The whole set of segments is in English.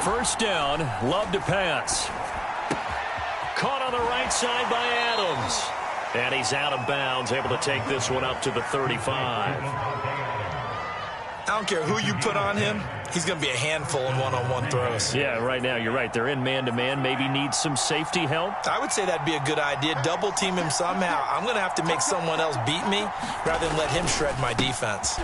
First down, Love to pass. Caught on the right side by Adams. And he's out of bounds, able to take this one up to the 35. I don't care who you put on him. He's going to be a handful in one-on-one throws. Yeah, right now, you're right. They're in man-to-man. Maybe needs some safety help. I would say that'd be a good idea. Double team him somehow. I'm going to have to make someone else beat me rather than let him shred my defense.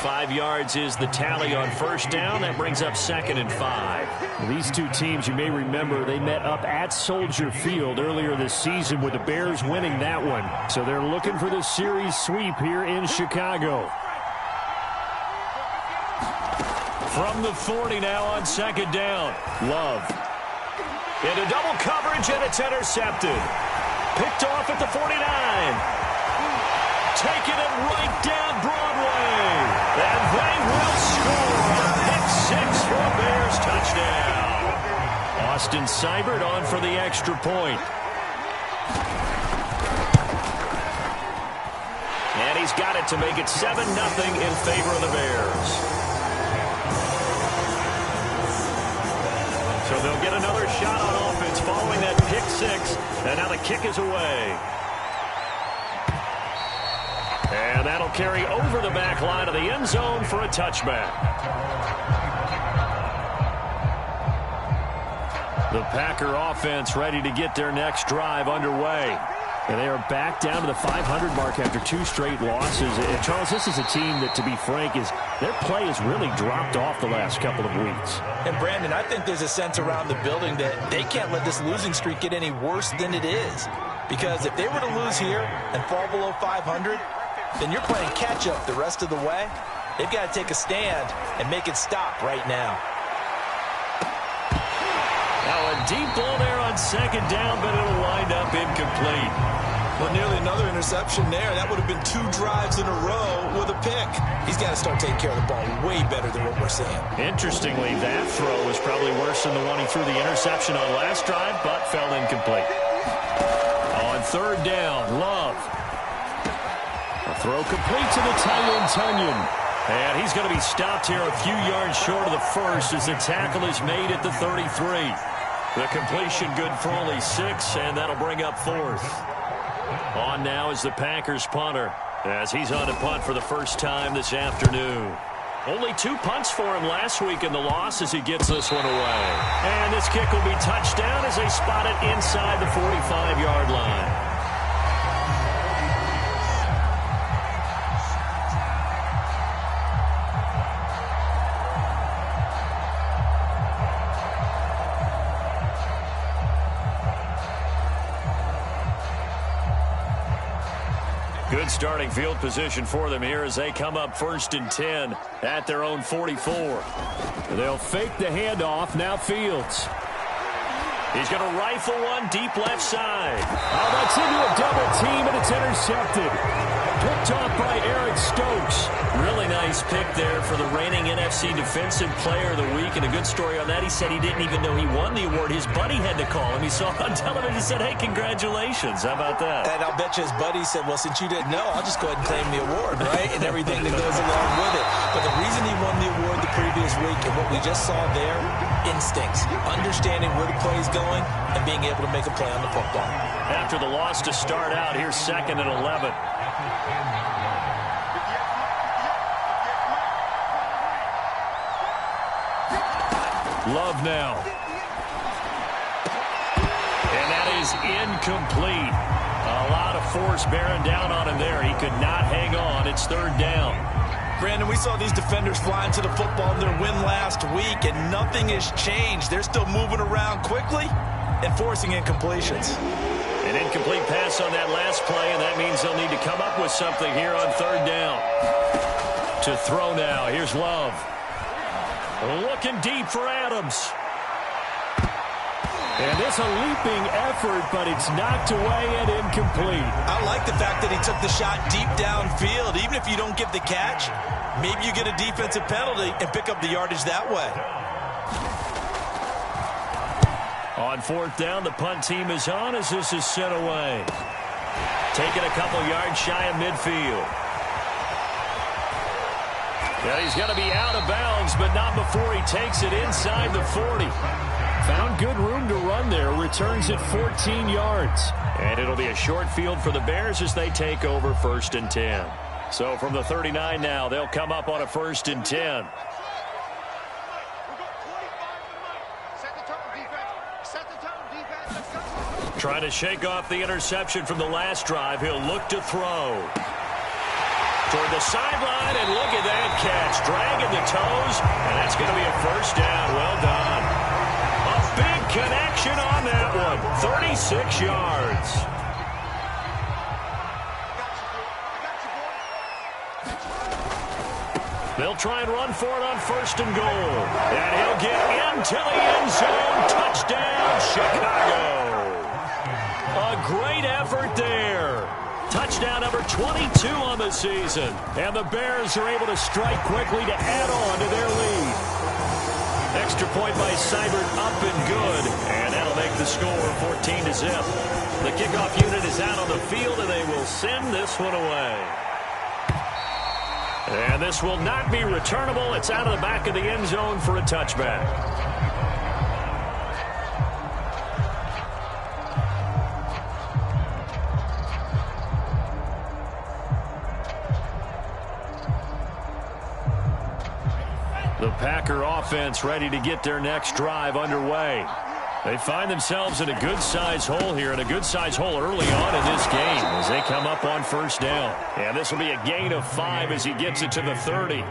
5 yards is the tally on first down. That brings up 2nd and 5. These two teams, you may remember, they met up at Soldier Field earlier this season with the Bears winning that one. So they're looking for the series sweep here in Chicago. From the 40 now on 2nd down. Love. Into double coverage, and it's intercepted. Picked off at the 49. Taking it right down Broadway. And they will score. Pick 6 for a Bears touchdown. Austin Seibert on for the extra point. And he's got it to make it 7-0 in favor of the Bears. So they'll get another shot on offense following that pick 6. And now the kick is away. And that'll carry over the back line of the end zone for a touchback. The Packer offense ready to get their next drive underway. And they are back down to the 500 mark after 2 straight losses. And Charles, this is a team that, to be frank, their play has really dropped off the last couple of weeks. And Brandon, I think there's a sense around the building that they can't let this losing streak get any worse than it is. Because if they were to lose here and fall below 500, then you're playing catch-up the rest of the way. They've got to take a stand and make it stop right now. Now a deep ball there on 2nd down, but it'll wind up incomplete. Well, nearly another interception there. That would have been 2 drives in a row with a pick. He's got to start taking care of the ball way better than what we're seeing. Interestingly, that throw was probably worse than the one he threw the interception on last drive, but fell incomplete. On 3rd down, Love. A throw complete to the tight end, Tunyon. And he's going to be stopped here a few yards short of the first as the tackle is made at the 33. The completion good for only 6, and that'll bring up 4th. On now is the Packers punter as he's on to punt for the first time this afternoon. Only 2 punts for him last week in the loss as he gets this one away. And this kick will be touchdown as they spot it inside the 45-yard line. Good starting field position for them here as they come up 1st and 10 at their own 44. They'll fake the handoff. Now Fields. He's going to rifle one deep left side. Oh, that's into a double team, and it's intercepted. Picked off by Eric Stokes. Really nice pick there for the reigning NFC Defensive Player of the Week. And a good story on that, he said he didn't even know he won the award. His buddy had to call him. He saw on television and said, hey, congratulations. How about that? And I'll bet you his buddy said, well, since you didn't know, I'll just go ahead and claim the award, right? And everything that goes along with it. But the reason he won the award the previous week and what we just saw there, instincts, understanding where the play is going and being able to make a play on the football. After the loss to start out, here's 2nd and 11. Love now. And that is incomplete. A lot of force bearing down on him there. He could not hang on. It's 3rd down. Brandon, we saw these defenders flying to the football in their win last week, and nothing has changed. They're still moving around quickly and forcing incompletions. An incomplete pass on that last play, and that means they'll need to come up with something here on 3rd down. To throw now. Here's Love. Looking deep for Adams. And it's a leaping effort, but it's knocked away and incomplete. I like the fact that he took the shot deep downfield. Even if you don't get the catch, maybe you get a defensive penalty and pick up the yardage that way. On 4th down, the punt team is on as this is sent away. Taking a couple yards shy of midfield. Yeah, he's going to be out of bounds, but not before he takes it inside the 40. Found good room to run there. Returns it 14 yards. And it'll be a short field for the Bears as they take over 1st and 10. So from the 39 now, they'll come up on a 1st and 10. Trying to shake off the interception from the last drive. He'll look to throw. Toward the sideline, and look at that catch. Dragging the toes, and that's going to be a 1st down. Well done. A big connection on that one. 36 yards. They'll try and run for it on 1st and goal. And he'll get into the end zone. Touchdown, Chicago. A great effort there. Touchdown number 22 on the season. And the Bears are able to strike quickly to add on to their lead. Extra point by Seibert, up and good. And that'll make the score 14-0. The kickoff unit is out on the field, and they will send this one away. And this will not be returnable. It's out of the back of the end zone for a touchback. The Packer offense ready to get their next drive underway. They find themselves in a good-sized hole here, and a good-sized hole early on in this game as they come up on 1st down. And this will be a gain of 5 as he gets it to the 30.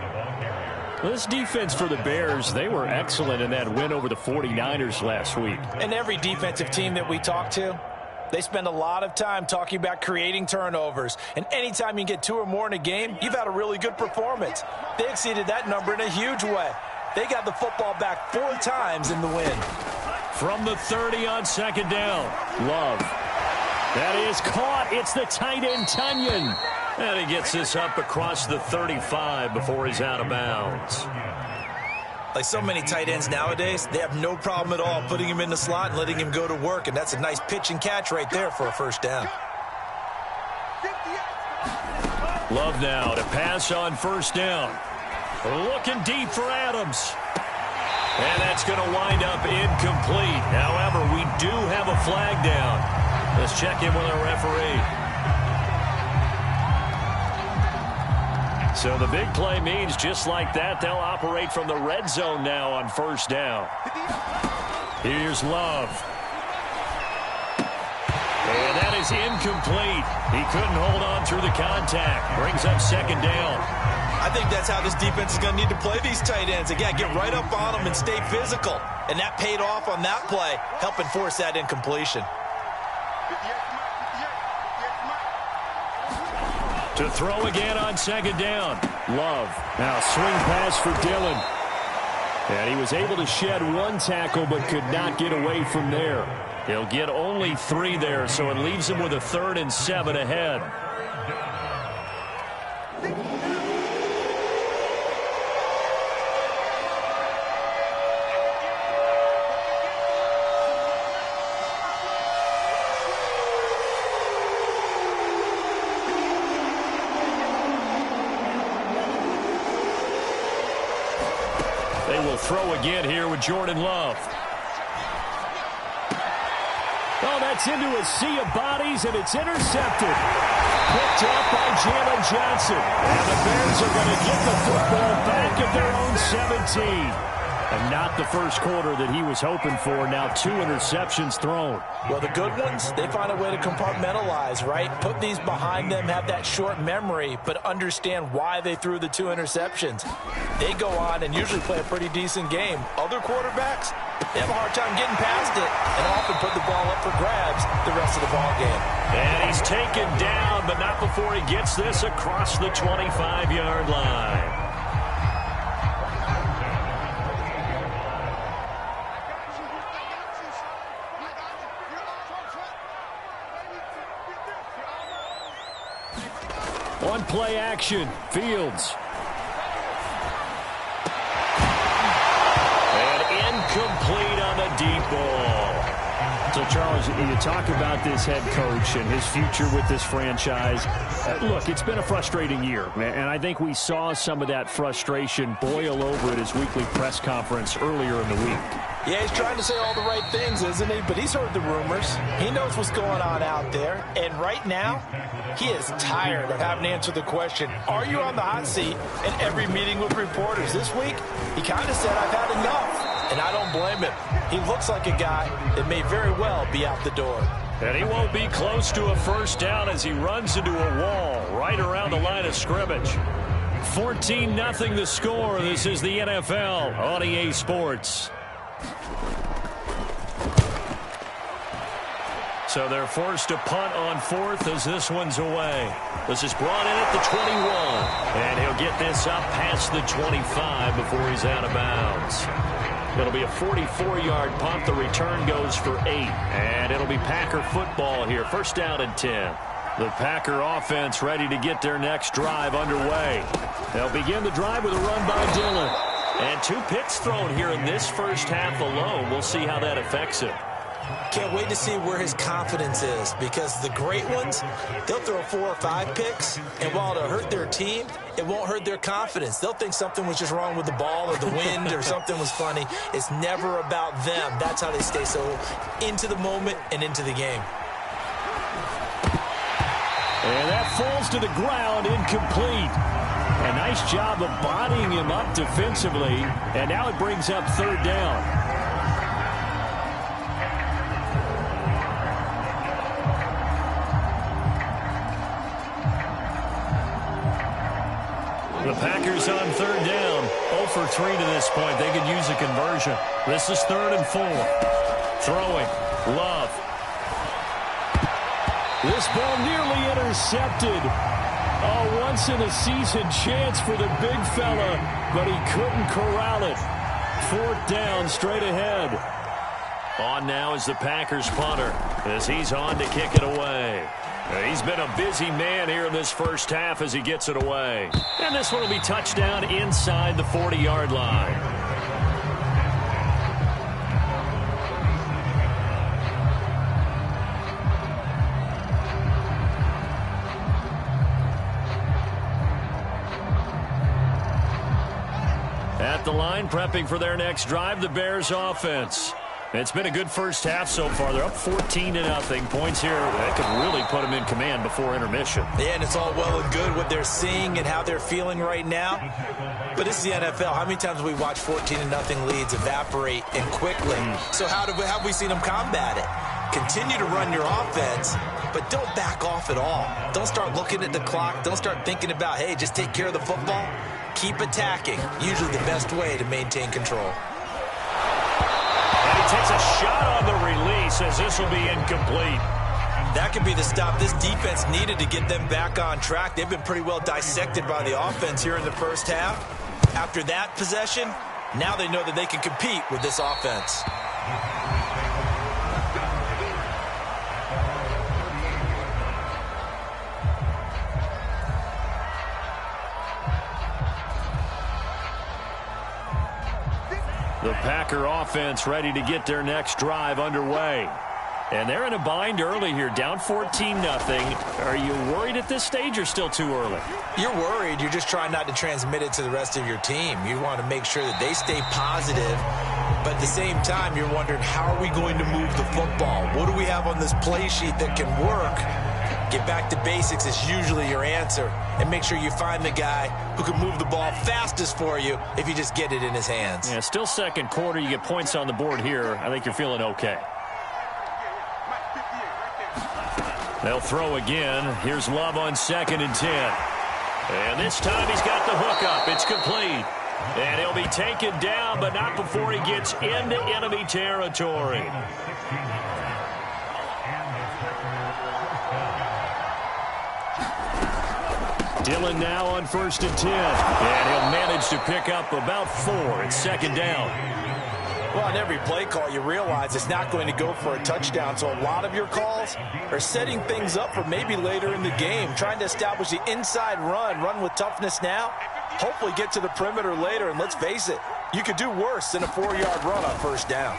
This defense for the Bears, they were excellent in that win over the 49ers last week. And every defensive team that we talk to, they spend a lot of time talking about creating turnovers. And anytime you get 2 or more in a game, you've had a really good performance. They exceeded that number in a huge way. They got the football back 4 times in the win. From the 30 on 2nd down, Love. That is caught. It's the tight end, Tunyon. And he gets this up across the 35 before he's out of bounds. Like so many tight ends nowadays, they have no problem at all putting him in the slot and letting him go to work. And that's a nice pitch and catch right there for a 1st down. Love now to pass on 1st down. Looking deep for Adams. And that's going to wind up incomplete. However, we do have a flag down. Let's check in with our referee. So the big play means just like that, they'll operate from the red zone now on 1st down. Here's Love. And that is incomplete. He couldn't hold on through the contact. Brings up 2nd down. I think that's how this defense is going to need to play these tight ends. Again, get right up on them and stay physical. And that paid off on that play, helping force that incompletion. To throw again on 2nd down. Love. Now swing pass for Dillon. And he was able to shed 1 tackle but could not get away from there. He'll get only 3 there, so it leaves him with a 3rd and 7 ahead. They will throw again here with Jordan Love. Oh, that's into a sea of bodies, and it's intercepted. Picked up by Jalen Johnson. And the Bears are going to get the football back at their own 17. And not the first quarter that he was hoping for. Now 2 interceptions thrown. Well, the good ones, they find a way to compartmentalize, right? Put these behind them, have that short memory, but understand why they threw the 2 interceptions. They go on and usually play a pretty decent game. Other quarterbacks, they have a hard time getting past it and often put the ball up for grabs the rest of the ball game. And he's taken down, but not before he gets this across the 25-yard line. On play action, Fields. And incomplete on the deep ball. So, Charles, you talk about this head coach and his future with this franchise. Look, it's been a frustrating year, and I think we saw some of that frustration boil over at his weekly press conference earlier in the week. Yeah, he's trying to say all the right things, isn't he? But he's heard the rumors. He knows what's going on out there. And right now, he is tired of having to answer the question, are you on the hot seat in every meeting with reporters? This week, he kind of said, I've had enough. And I don't blame him. He looks like a guy that may very well be out the door. And he won't be close to a first down as he runs into a wall right around the line of scrimmage. 14-0 the score. This is the NFL on EA Sports. So they're forced to punt on fourth as this one's away. This is brought in at the 21. And he'll get this up past the 25 before he's out of bounds. It'll be a 44-yard punt. The return goes for 8. And it'll be Packer football here. First down and 10. The Packer offense ready to get their next drive underway. They'll begin the drive with a run by Dillon. And 2 picks thrown here in this first half alone. We'll see how that affects him. Can't wait to see where his confidence is, because the great ones, they'll throw 4 or 5 picks, and while it'll hurt their team, it won't hurt their confidence. They'll think something was just wrong with the ball or the wind or something was funny. It's never about them. That's how they stay so into the moment and into the game. And that falls to the ground, incomplete. A nice job of bodying him up defensively, and now it brings up third down. The Packers on third down. 0 for 3 to this point. They could use a conversion. This is 3rd and 4. Throwing. Love. This ball nearly intercepted. A once-in-a-season chance for the big fella, but he couldn't corral it. 4th down, straight ahead. On now is the Packers punter as he's on to kick it away. He's been a busy man here in this first half as he gets it away. And this one will be touchdown inside the 40-yard line. At the line, prepping for their next drive, the Bears offense. It's been a good first half so far. They're up 14-0. Points here that could really put them in command before intermission. Yeah, and it's all well and good what they're seeing and how they're feeling right now. But this is the NFL. How many times have we watched 14-0 leads evaporate and quickly? So how have we seen them combat it? Continue to run your offense, but don't back off at all. Don't start looking at the clock. Don't start thinking about, hey, just take care of the football. Keep attacking. Usually the best way to maintain control. And he takes a shot on the release as this will be incomplete. That could be the stop this defense needed to get them back on track. They've been pretty well dissected by the offense here in the first half. After that possession, now they know that they can compete with this offense. The Packer offense ready to get their next drive underway. And they're in a bind early here, down 14-0. Are you worried at this stage or still too early? You're worried. You're just trying not to transmit it to the rest of your team. You want to make sure that they stay positive. But at the same time, you're wondering, how are we going to move the football? What do we have on this play sheet that can work? Get back to basics is usually your answer. And make sure you find the guy who can move the ball fastest for you if you just get it in his hands. Yeah, still second quarter. You get points on the board here. I think you're feeling okay. They'll throw again. Here's Love on 2nd and 10. And this time he's got the hook up. It's complete. And he'll be taken down, but not before he gets into enemy territory. Dillon now on 1st and 10. And he'll manage to pick up about 4. It's 2nd down. Well, on every play call, you realize it's not going to go for a touchdown. So a lot of your calls are setting things up for maybe later in the game, trying to establish the inside run with toughness now, hopefully get to the perimeter later. And let's face it, you could do worse than a 4-yard run on 1st down.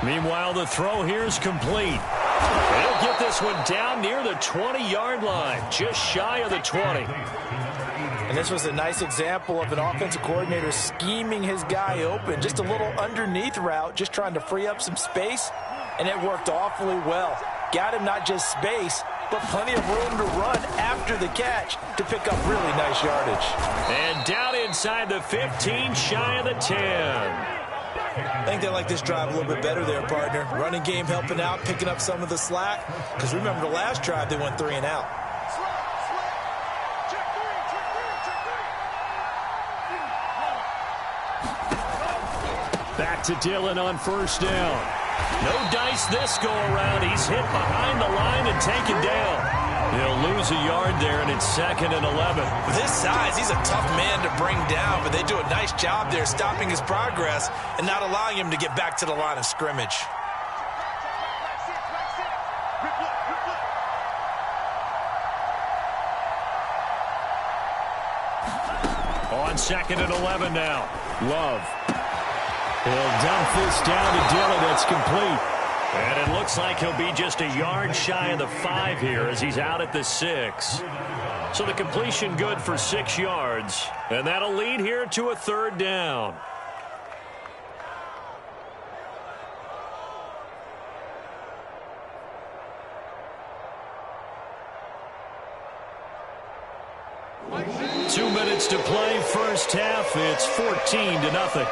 Meanwhile, the throw here is complete. He'll get this one down near the 20-yard line, just shy of the 20. And this was a nice example of an offensive coordinator scheming his guy open. Just a little underneath route, just trying to free up some space, and it worked awfully well. Got him not just space, but plenty of room to run after the catch to pick up really nice yardage. And down inside the 15, shy of the 10. I think they like this drive a little bit better there, partner. Running game helping out, picking up some of the slack. Because remember the last drive, they went 3 and out. Back to Dillon on first down. No dice this go around. He's hit behind the line and taken down. He'll lose a yard there, and it's 2nd and 11. With his size, he's a tough man to bring down, but they do a nice job there stopping his progress and not allowing him to get back to the line of scrimmage. On 2nd and 11 now. Love. He'll dump this down to Dillon. That's complete. And it looks like he'll be just a yard shy of the 5 here as he's out at the 6. So the completion good for 6 yards. And that'll lead here to a 3rd down. Two minutes to play, first half. It's 14-0.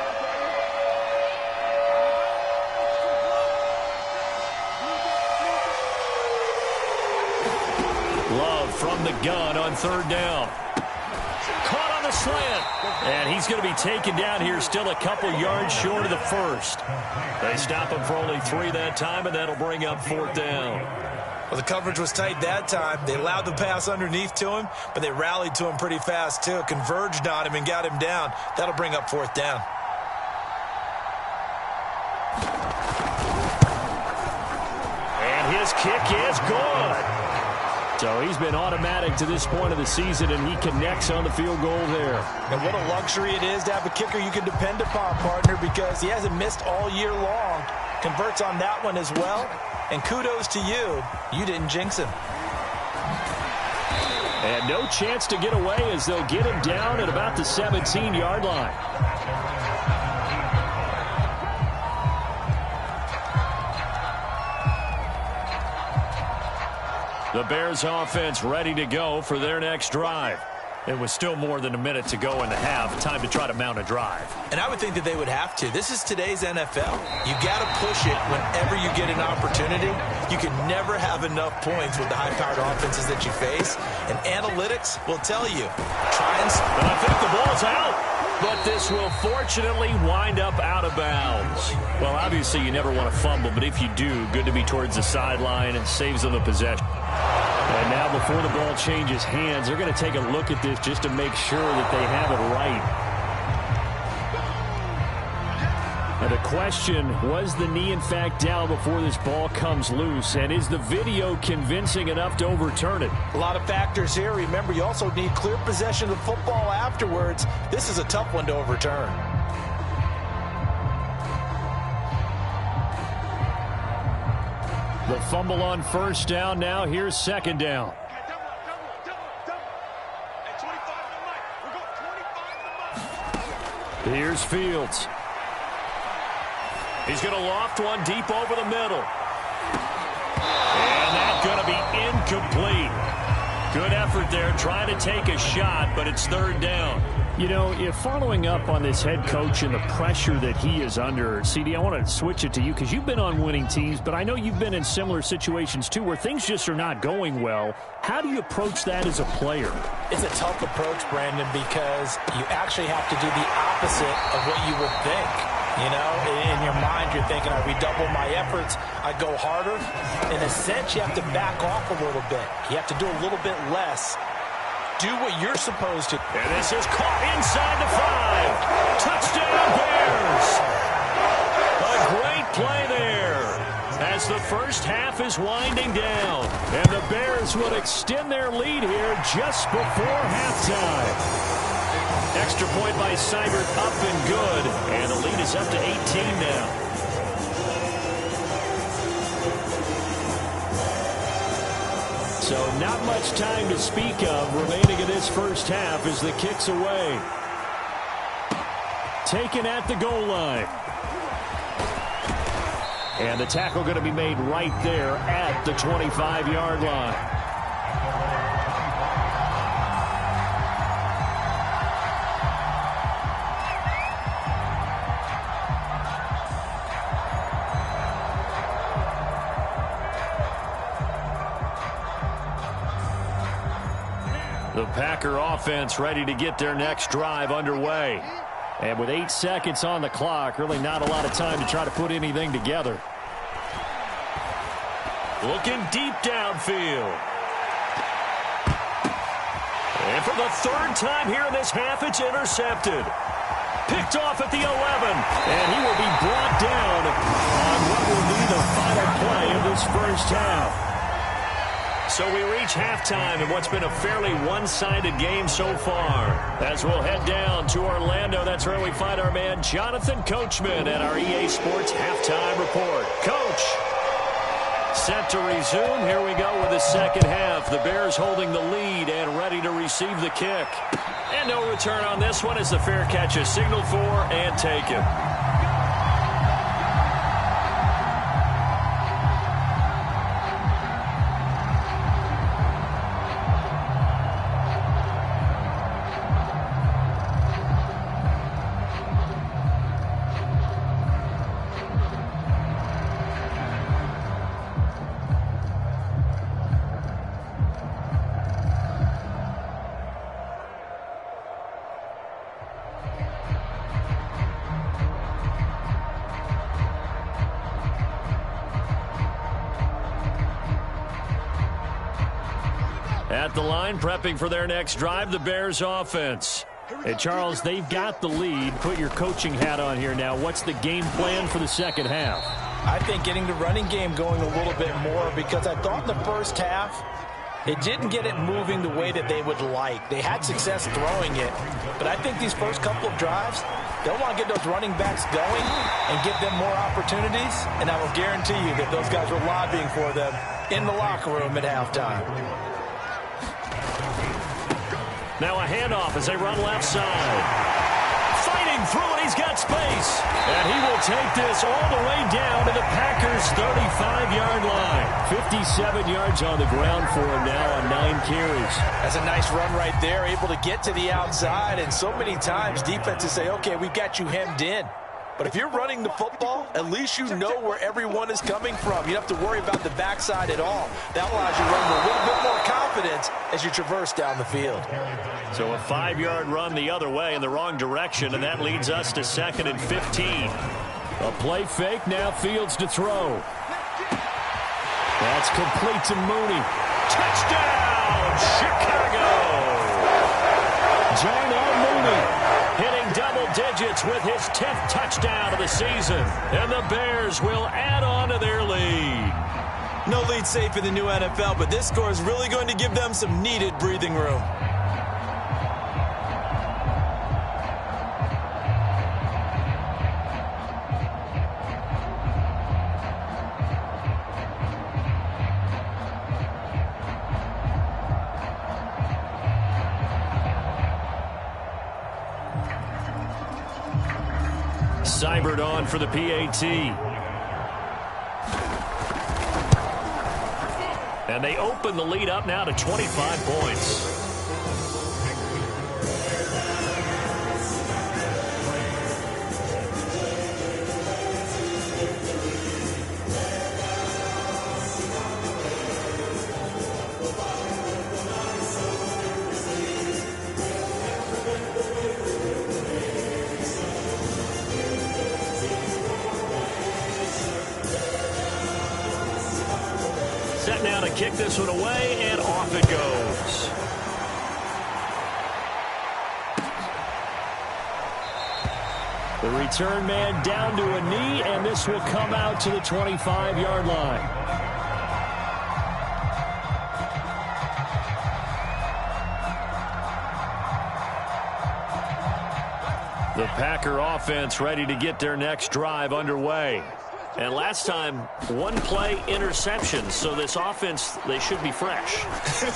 From the gun on 3rd down. Caught on the slant. And he's going to be taken down here, still a couple yards short of the 1st. They stop him for only 3 that time, and that'll bring up 4th down. Well, the coverage was tight that time. They allowed the pass underneath to him, but they rallied to him pretty fast, too. Converged on him and got him down. That'll bring up 4th down. And his kick is good. So he's been automatic to this point of the season, and he connects on the field goal there. And what a luxury it is to have a kicker you can depend upon, partner, because he hasn't missed all year long. Converts on that one as well. And kudos to you. You didn't jinx him. And no chance to get away as they'll get him down at about the 17-yard line. The Bears offense ready to go for their next drive. It was still more than a minute to go in the half. Time to try to mount a drive. And I would think that they would have to. This is today's NFL. You got to push it whenever you get an opportunity. You can never have enough points with the high-powered offenses that you face. And analytics will tell you. And I think the ball's out. But this will fortunately wind up out of bounds. Well, obviously you never want to fumble, but if you do, good to be towards the sideline and saves them the possession. And now before the ball changes hands, they're going to take a look at this just to make sure that they have it right. Now the question, was the knee in fact down before this ball comes loose? And is the video convincing enough to overturn it? A lot of factors here. Remember, you also need clear possession of the football afterwards. This is a tough one to overturn. The fumble on first down. Now here's 2nd down. Here's Fields. He's going to loft one deep over the middle. And that's going to be incomplete. Good effort there trying to take a shot, but it's 3rd down. You know, if following up on this head coach and the pressure that he is under, CD, I want to switch it to you because you've been on winning teams, but I know you've been in similar situations too where things just are not going well. How do you approach that as a player? It's a tough approach, Brandon, because you actually have to do the opposite of what you would think. You know, in your mind, you're thinking, I redouble my efforts, I go harder. In a sense, you have to back off a little bit. You have to do a little bit less. Do what you're supposed to. And this is caught inside the 5. Touchdown, Bears. A great play there as the first half is winding down. And the Bears will extend their lead here just before halftime. Extra point by Seibert up and good. And the lead is up to 18 now. So not much time to speak of remaining in this first half as the kick's away. Taken at the goal line. And the tackle going to be made right there at the 25-yard line. The Packer offense ready to get their next drive underway. And with 8 seconds on the clock, really not a lot of time to try to put anything together. Looking deep downfield. And for the third time here in this half, it's intercepted. Picked off at the 11. And he will be brought down on what will be the final play of this first half. So we reach halftime in what's been a fairly one-sided game so far. As we'll head down to Orlando, that's where we find our man Jonathan Coachman at our EA Sports Halftime Report. Coach, set to resume. Here we go with the second half. The Bears holding the lead and ready to receive the kick. And no return on this one as the fair catch is signaled for and taken. At the line, prepping for their next drive, the Bears offense. Hey, Charles, they've got the lead. Put your coaching hat on here now. What's the game plan for the second half? I think getting the running game going a little bit more, because I thought in the first half it didn't get it moving the way that they would like. They had success throwing it, but I think these first couple of drives, they'll want to get those running backs going and give them more opportunities, and I will guarantee you that those guys were lobbying for them in the locker room at halftime. Now a handoff as they run left side. Fighting through it, he's got space. And he will take this all the way down to the Packers' 35-yard line. 57 yards on the ground for him now on 9 carries. That's a nice run right there, able to get to the outside. And so many times defenses say, okay, we've got you hemmed in. But if you're running the football, at least you know where everyone is coming from. You don't have to worry about the backside at all. That allows you to run with a little bit more confidence as you traverse down the field. So a 5-yard run the other way in the wrong direction, and that leads us to 2nd and 15. A play fake, now Fields to throw. That's complete to Mooney. Touchdown, Chicago! Darnell Mooney hitting double digits with his 10th touchdown of the season. And the Bears will add on to their lead. No lead safe in the new NFL, but this score is really going to give them some needed breathing room. Seibert on for the PAT. And they open the lead up now to 25 points. Set now to kick this one away, and off it goes. The return man down to a knee, and this will come out to the 25-yard line. The Packer offense ready to get their next drive underway. And last time, one play interception. So this offense, they should be fresh.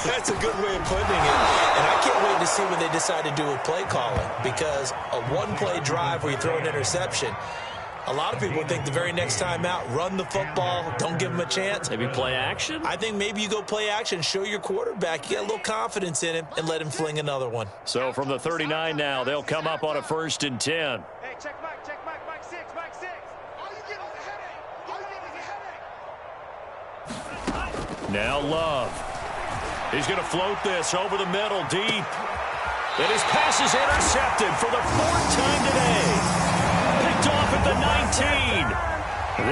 That's a good way of putting it. And I can't wait to see what they decide to do with play calling, because a one-play drive where you throw an interception, a lot of people think the very next time out, run the football, don't give them a chance. Maybe play action? I think maybe you go play action, show your quarterback, you get a little confidence in him, and let him fling another one. So from the 39 now, they'll come up on a 1st and 10. Hey, check Mike 6. All you get is a headache. Now Love. He's going to float this over the middle, deep. And his pass is intercepted for the 4th time today. Picked off at the 19.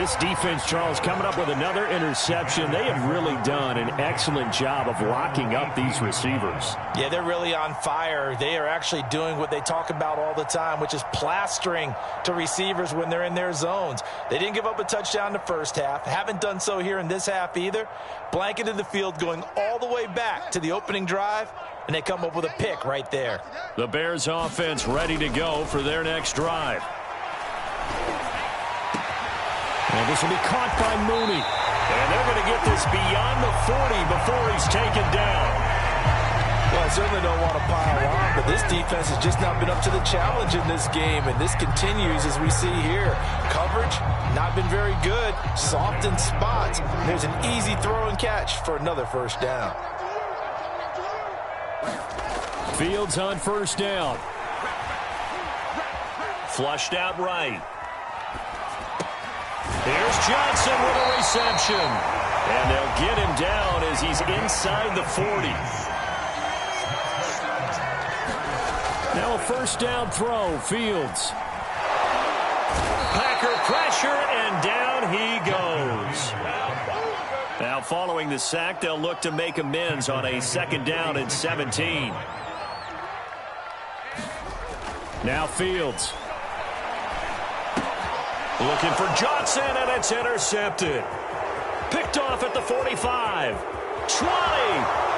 This defense, Charles, coming up with another interception. They have really done an excellent job of locking up these receivers. Yeah, they're really on fire. They are actually doing what they talk about all the time, which is plastering to receivers when they're in their zones. They didn't give up a touchdown in the first half. Haven't done so here in this half either. Blanketed the field going all the way back to the opening drive, and they come up with a pick right there. The Bears offense ready to go for their next drive. And this will be caught by Mooney. And they're going to get this beyond the 40 before he's taken down. Well, I certainly don't want to pile on, but this defense has just not been up to the challenge in this game, and this continues as we see here. Coverage, not been very good. Soft in spots. There's an easy throw and catch for another 1st down. Fields on 1st down. Flushed out right. Here's Johnson with a reception. And they'll get him down as he's inside the 40. Now a 1st down throw, Fields. Packer pressure, and down he goes. Now following the sack, they'll look to make amends on a 2nd down and 17. Now Fields. Looking for Johnson, and it's intercepted. Picked off at the 45. 20,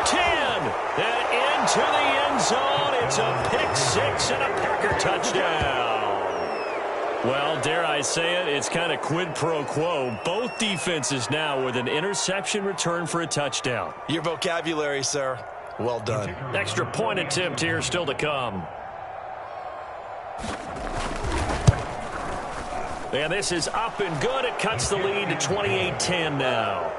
10, and into the end zone. It's a pick 6 and a Packer touchdown. Well, dare I say it, it's kind of quid pro quo. Both defenses now with an interception return for a touchdown. Your vocabulary, sir. Well done. Extra point attempt here still to come. And this is up and good. It cuts the lead to 28-10 now.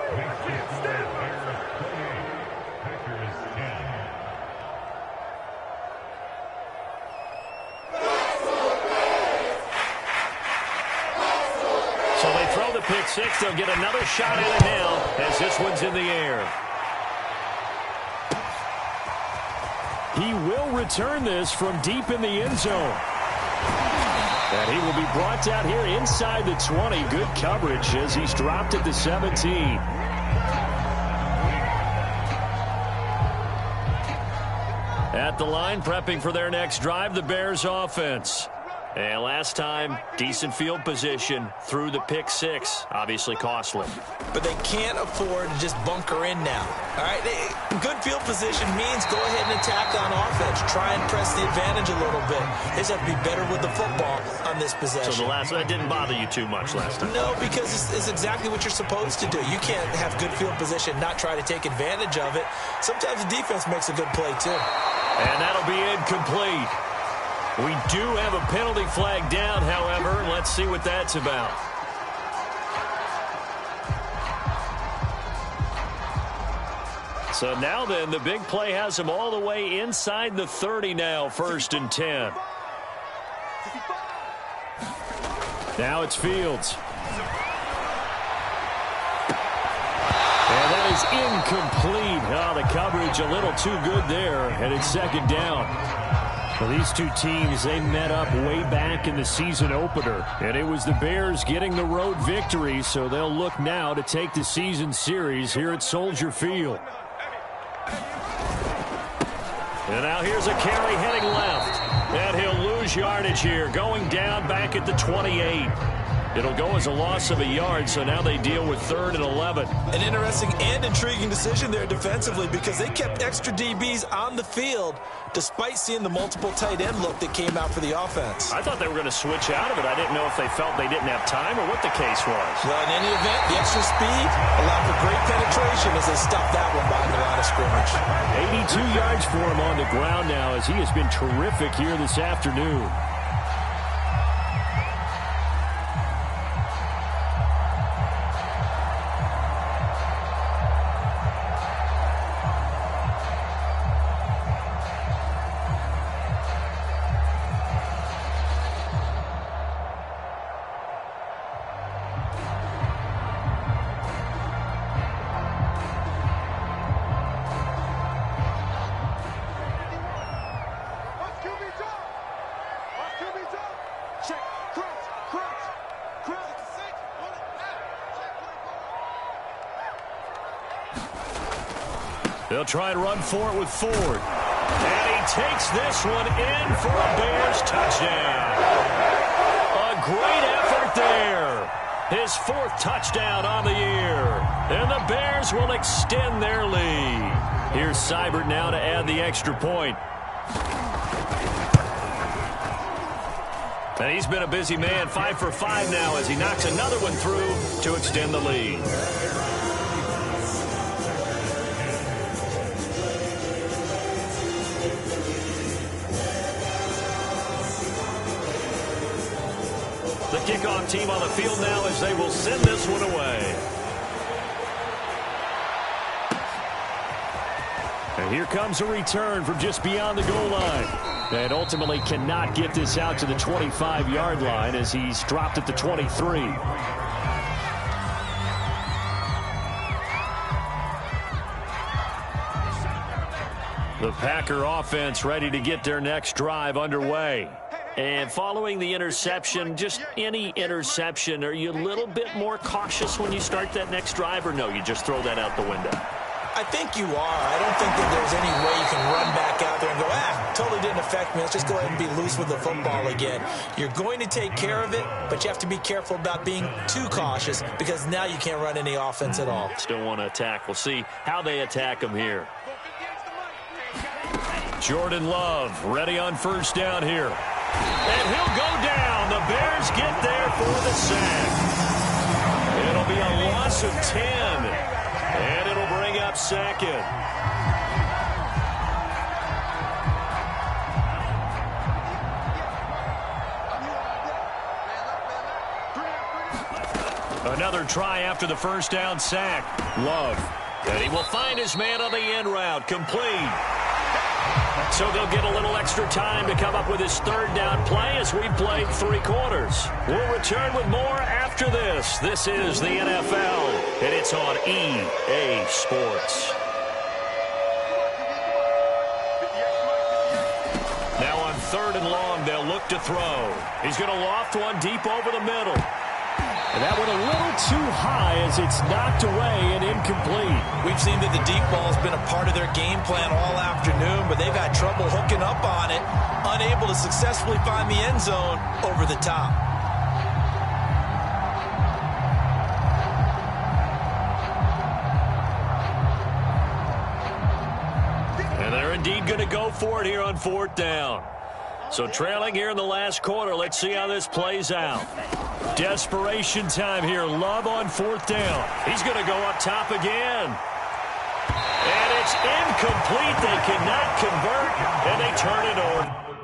So they throw the pick 6. They'll get another shot at it now as this one's in the air. He will return this from deep in the end zone. And he will be brought down here inside the 20. Good coverage as he's dropped at the 17. At the line, prepping for their next drive, the Bears offense. And last time, decent field position through the pick 6. Obviously costly. But they can't afford to just bunker in now. All right, good field position means go ahead and attack on offense. Try and press the advantage a little bit. They just have to be better with the football on this possession. So that didn't bother you too much last time? No, because it's exactly what you're supposed to do. You can't have good field position, not try to take advantage of it. Sometimes the defense makes a good play, too. And that'll be incomplete. We do have a penalty flag down, however. Let's see what that's about. So now then, the big play has him all the way inside the 30 now, 1st and 10. Now it's Fields. And that is incomplete. Oh, the coverage a little too good there, and it's 2nd down. Well, these two teams, they met up way back in the season opener, and it was the Bears getting the road victory, so they'll look now to take the season series here at Soldier Field. And now here's a carry heading left, and he'll lose yardage here, going down back at the 28. It'll go as a loss of a yard, so now they deal with 3rd and 11. An interesting and intriguing decision there defensively because they kept extra DBs on the field despite seeing the multiple tight end look that came out for the offense. I thought they were going to switch out of it. I didn't know if they felt they didn't have time or what the case was. Well, in any event, the extra speed allowed for great penetration as they stuffed that one behind the line of scrimmage. 82 yards for him on the ground now as he has been terrific here this afternoon. They'll try and run for it with Ford. And he takes this one in for a Bears touchdown. A great effort there. His 4th touchdown on the year. And the Bears will extend their lead. Here's Seibert now to add the extra point. And he's been a busy man, 5 for 5 now as he knocks another one through to extend the lead. The kickoff team on the field now as they will send this one away. And here comes a return from just beyond the goal line. And ultimately cannot get this out to the 25-yard line as he's dropped at the 23. The Packer offense ready to get their next drive underway. And following the interception, just any interception, are you a little bit more cautious when you start that next drive, or no, you just throw that out the window? I think you are. I don't think that there's any way you can run back out there and go, totally didn't affect me. Let's just go ahead and be loose with the football again. You're going to take care of it, but you have to be careful about being too cautious because now you can't run any offense at all. Still want to attack. We'll see how they attack them here. Jordan Love ready on 1st down here. And he'll go down. The Bears get there for the sack. It'll be a loss of 10. And it'll bring up 2nd. Another try after the 1st down sack. Love. And he will find his man on the end route. Complete. So they'll get a little extra time to come up with his 3rd down play as we've played 3 quarters. We'll return with more after this. This is the NFL, and it's on EA Sports. Now on 3rd and long, they'll look to throw. He's going to loft one deep over the middle. And that one a little too high as it's knocked away and incomplete. We've seen that the deep ball has been a part of their game plan all afternoon, but they've had trouble hooking up on it, unable to successfully find the end zone over the top. And they're indeed going to go for it here on 4th down. So trailing here in the last quarter, let's see how this plays out. Desperation time here. Love on 4th down. He's going to go up top again. And it's incomplete. They cannot convert, and they turn it over.